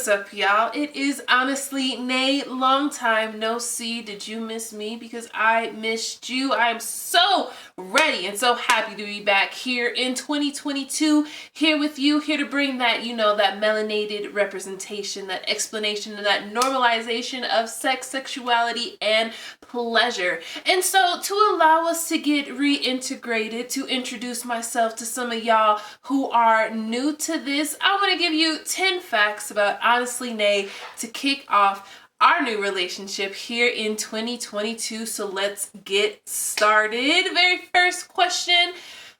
What's up, y'all? It is Honestly Nae. Long time no see. Did you miss me? Because I missed you. I am so ready and so happy to be back here in 2022, here with you, here to bring that, that melanated representation, that explanation, and that normalization of sex, sexuality, and pleasure. And so to allow us to get reintegrated, to introduce myself to some of y'all who are new to this, I want to give you 10 facts about Honestly Nae to kick off our new relationship here in 2022. So let's get started. Very first question.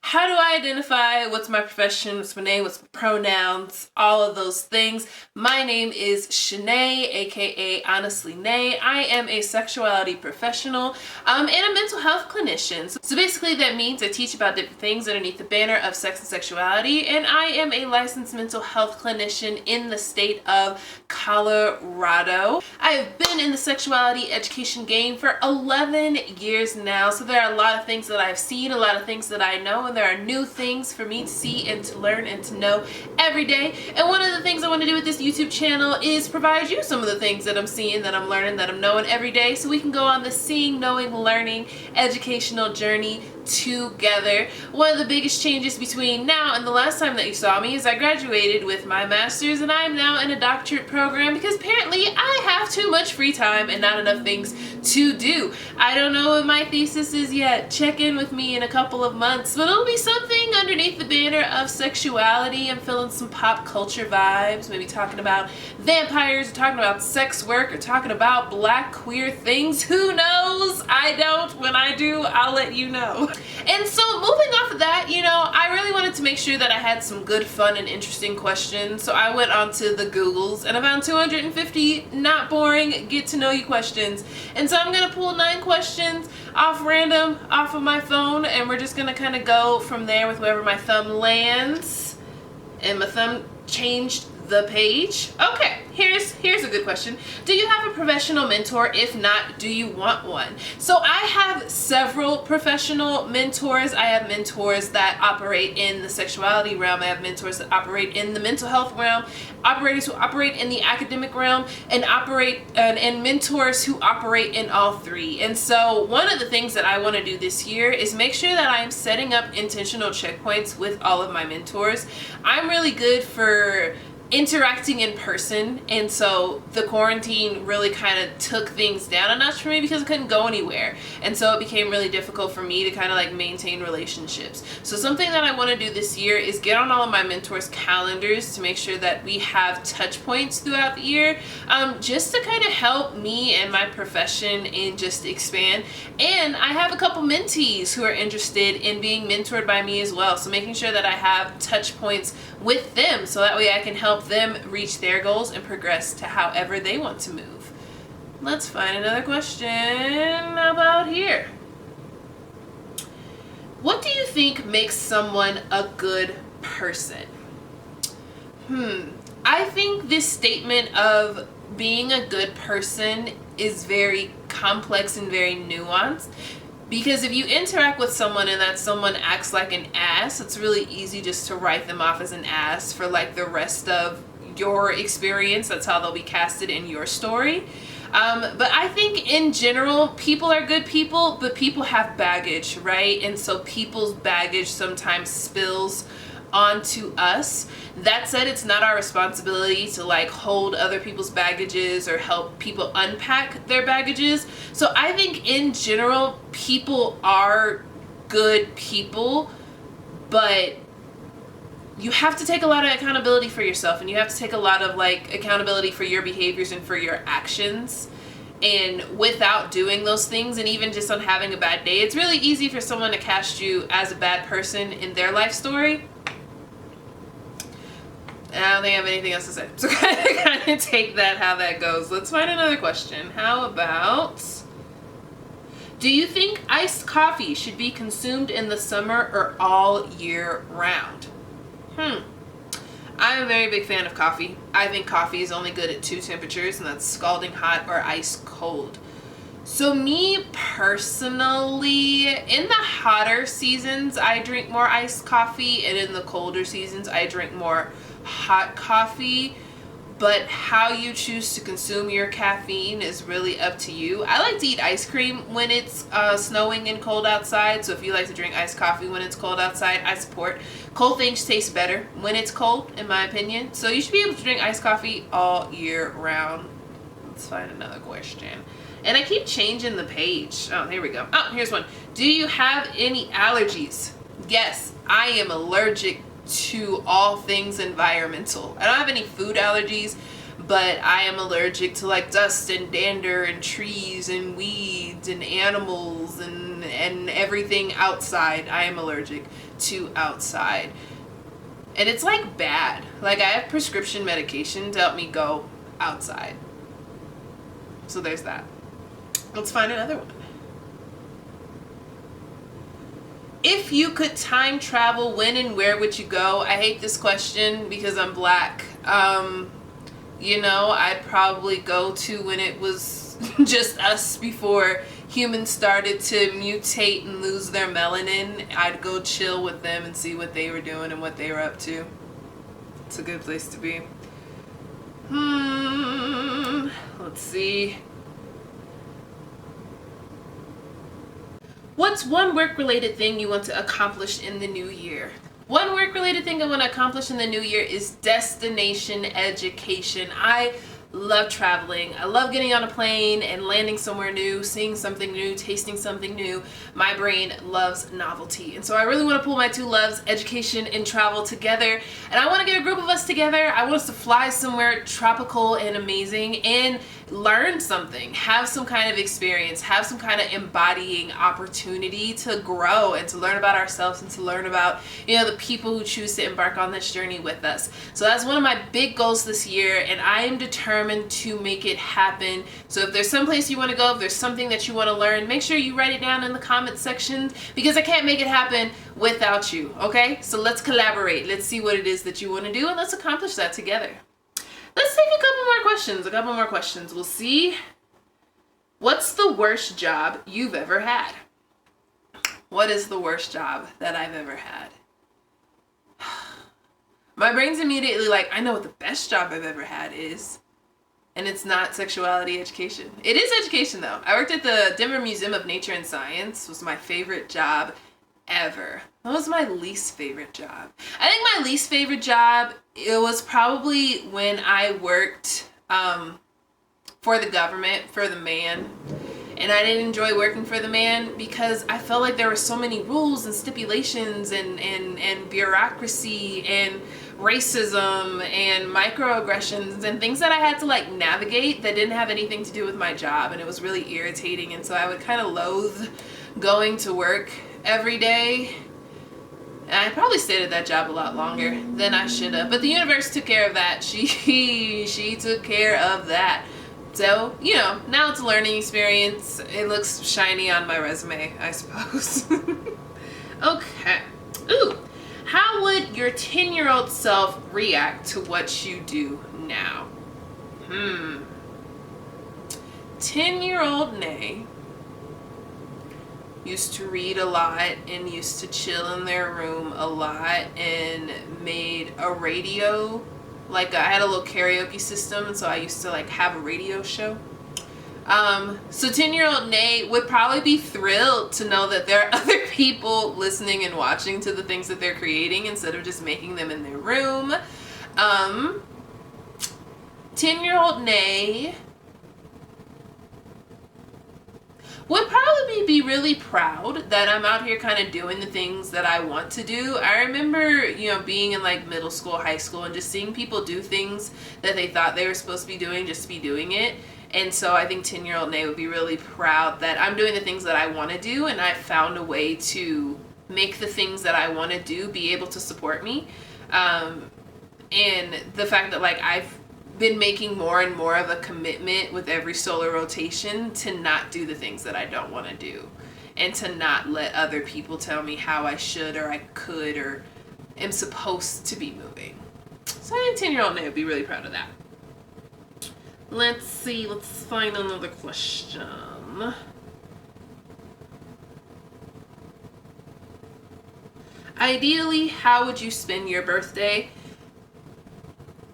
How do I identify? What's my profession? What's my name? What's my pronouns? All of those things. My name is Shanae, aka Honestly Nae. I am a sexuality professional and a mental health clinician. So basically that means I teach about different things underneath the banner of sex and sexuality, and I am a licensed mental health clinician in the state of Colorado. I have been in the sexuality education game for 11 years now, so there are a lot of things that I've seen, a lot of things that I know, and there are new things for me to see and to learn and to know every day. And one of the things I want to do with this YouTube channel is provide you some of the things that I'm seeing, that I'm learning, that I'm knowing every day, so we can go on this seeing, knowing, learning, educational journey together. One of the biggest changes between now and the last time that you saw me is I graduated with my master's, and I am now in a doctorate program because apparently I have too much free time and not enough things to do. I don't know what my thesis is yet. Check in with me in a couple of months, but it'll be something underneath the banner of sexuality. I'm feeling some pop culture vibes, maybe talking about vampires, or talking about sex work, or talking about black queer things. Who knows? I don't. When I do, I'll let you know. And so moving off of that, I really wanted to make sure that I had some good, fun, and interesting questions. So I went onto the Googles and I found 250 not boring, get to know you questions. And so I'm going to pull 9 questions off random, off of my phone, and we're just going to kind of go from there with wherever my thumb lands. And my thumb changed the page. Okay, here's a good question. Do you have a professional mentor? If not, do you want one? So I have several professional mentors. I have mentors that operate in the sexuality realm. I have mentors that operate in the mental health realm, operators who operate in the academic realm, and mentors who operate in all three. And so one of the things that I want to do this year is make sure that I'm setting up intentional checkpoints with all of my mentors. I'm really good for interacting in person, and so the quarantine really kind of took things down a notch for me because I couldn't go anywhere, and so it became really difficult for me to kind of like maintain relationships. So something that I want to do this year is get on all of my mentors' calendars to make sure that we have touch points throughout the year, just to kind of help me and my profession and just expand. And I have a couple mentees who are interested in being mentored by me as well, so making sure that I have touch points with them so that way I can help them reach their goals and progress to however they want to move. Let's find another question about here. What do you think makes someone a good person? I think this statement of being a good person is very complex and very nuanced. Because if you interact with someone and that someone acts like an ass, it's really easy just to write them off as an ass for like the rest of your experience. That's how they'll be casted in your story. But I think in general, people are good people, but people have baggage, right? And so people's baggage sometimes spills onto us. That said, it's not our responsibility to like hold other people's baggages or help people unpack their baggages. So I think in general, people are good people, but you have to take a lot of accountability for yourself, and you have to take a lot of like accountability for your behaviors and for your actions. And without doing those things, and even just on having a bad day, it's really easy for someone to cast you as a bad person in their life story. I don't think I have anything else to say. So kind of take that how that goes. Let's find another question. How about, do you think iced coffee should be consumed in the summer or all year round? I'm a very big fan of coffee. I think coffee is only good at 2 temperatures, and that's scalding hot or ice cold. So me personally, in the hotter seasons, I drink more iced coffee, and in the colder seasons, I drink more hot coffee. but how you choose to consume your caffeine is really up to you. I like to eat ice cream when it's snowing and cold outside, so if you like to drink iced coffee when it's cold outside, I support. Cold things taste better when it's cold, in my opinion, so you should be able to drink iced coffee all year round. Let's find another question. And I keep changing the page. Oh, here we go. Oh, here's one. Do you have any allergies? Yes, I am allergic to all things environmental. I don't have any food allergies, but I am allergic to like dust and dander and trees and weeds and animals and everything outside. I am allergic to outside. And it's like bad. Like I have prescription medication to help me go outside. So there's that. Let's find another one. If you could time travel, when and where would you go? I hate this question because I'm black. You know, I'd probably go to when it was just us before humans started to mutate and lose their melanin. I'd go chill with them and see what they were doing and what they were up to. It's a good place to be. Let's see. What's one work-related thing you want to accomplish in the new year? One work-related thing I want to accomplish in the new year is destination education. I love traveling. I love getting on a plane and landing somewhere new, seeing something new, tasting something new. My brain loves novelty. And so I really want to pull my two loves, education and travel, together. And I want to get a group of us together. I want us to fly somewhere tropical and amazing and learn something, have some kind of experience, have some kind of embodying opportunity to grow and to learn about ourselves and to learn about, you know, the people who choose to embark on this journey with us. So that's one of my big goals this year, and I am determined to make it happen. So if there's some place you want to go, if there's something that you want to learn, make sure you write it down in the comment section, because I can't make it happen without you, okay? So let's collaborate. Let's see what it is that you want to do, and let's accomplish that together. Let's take a couple more questions. We'll see. What's the worst job you've ever had? What is the worst job that I've ever had? My brain's immediately like, I know what the best job I've ever had is. And it's not sexuality education. It is education though. I worked at the Denver Museum of Nature and Science. It was my favorite job ever. What was my least favorite job? I think my least favorite job, it was probably when I worked for the government, for the man. And I didn't enjoy working for the man because I felt like there were so many rules and stipulations and bureaucracy and racism and microaggressions and things that I had to like navigate that didn't have anything to do with my job, and it was really irritating. And so I would kind of loathe going to work every day. And I probably stayed at that job a lot longer than I should have, but the universe took care of that. She took care of that. So, you know, now it's a learning experience. It looks shiny on my resume, I suppose. Okay. Ooh. How would your 10-year-old self react to what you do now? 10-year-old Nae used to read a lot and used to chill in their room a lot and made a radio. Like I had a little karaoke system, and so I used to like have a radio show. So 10-year-old Nae would probably be thrilled to know that there are other people listening and watching to the things that they're creating instead of just making them in their room. 10-year-old Nae would probably be really proud that I'm out here kind of doing the things that I want to do. I remember, you know, being in like middle school, high school, and just seeing people do things that they thought they were supposed to be doing just to be doing it. And so I think 10-year-old Nae would be really proud that I'm doing the things that I want to do, and I found a way to make the things that I want to do be able to support me. And the fact that like I've been making more and more of a commitment with every solar rotation to not do the things that I don't want to do, and to not let other people tell me how I should or I could or am supposed to be moving. So I think 10-year-old Nae would be really proud of that. Let's see, let's find another question. Ideally, how would you spend your birthday?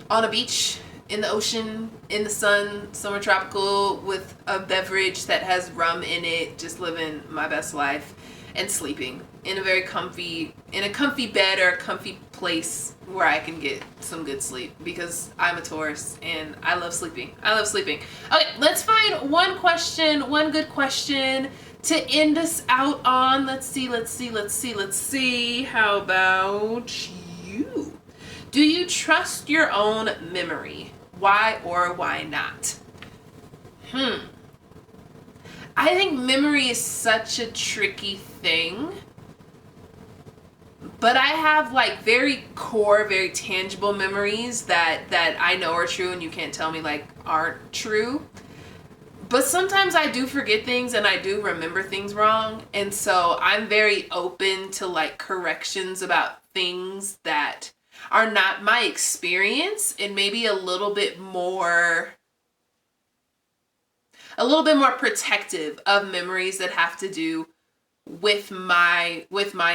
On a beach in the ocean, in the sun, somewhere tropical, with a beverage that has rum in it, just living my best life and sleeping in a very comfy, in a comfy bed or a comfy place where I can get some good sleep, because I'm a Taurus and I love sleeping. I love sleeping. Okay, let's find one question, one good question to end us out on. Let's see. How about you? Do you trust your own memory? Why or why not? I think memory is such a tricky thing, but I have like very core, very tangible memories that I know are true and you can't tell me like aren't true. But sometimes I do forget things and I do remember things wrong. And so I'm very open to like corrections about things that are not my experience, and maybe a little bit more protective of memories that have to do with my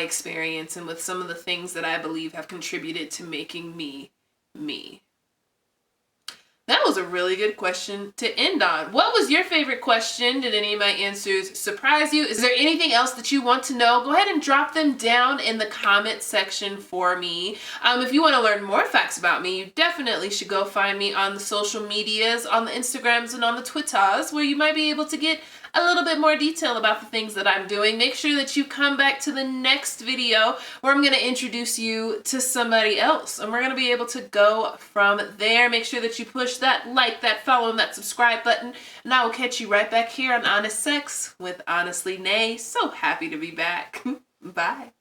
experience and with some of the things that I believe have contributed to making me me. That was a really good question to end on. What was your favorite question? Did any of my answers surprise you? Is there anything else that you want to know? Go ahead and drop them down in the comment section for me. If you want to learn more facts about me, you definitely should go find me on the social medias, on the Instagrams and on the Twitters, where you might be able to get a little bit more detail about the things that I'm doing. Make sure that you come back to the next video where I'm going to introduce you to somebody else, and we're going to be able to go from there. Make sure that you push that like, that follow, and that subscribe button, and I will catch you right back here on Honest Sex with Honestly Nae. So happy to be back. Bye.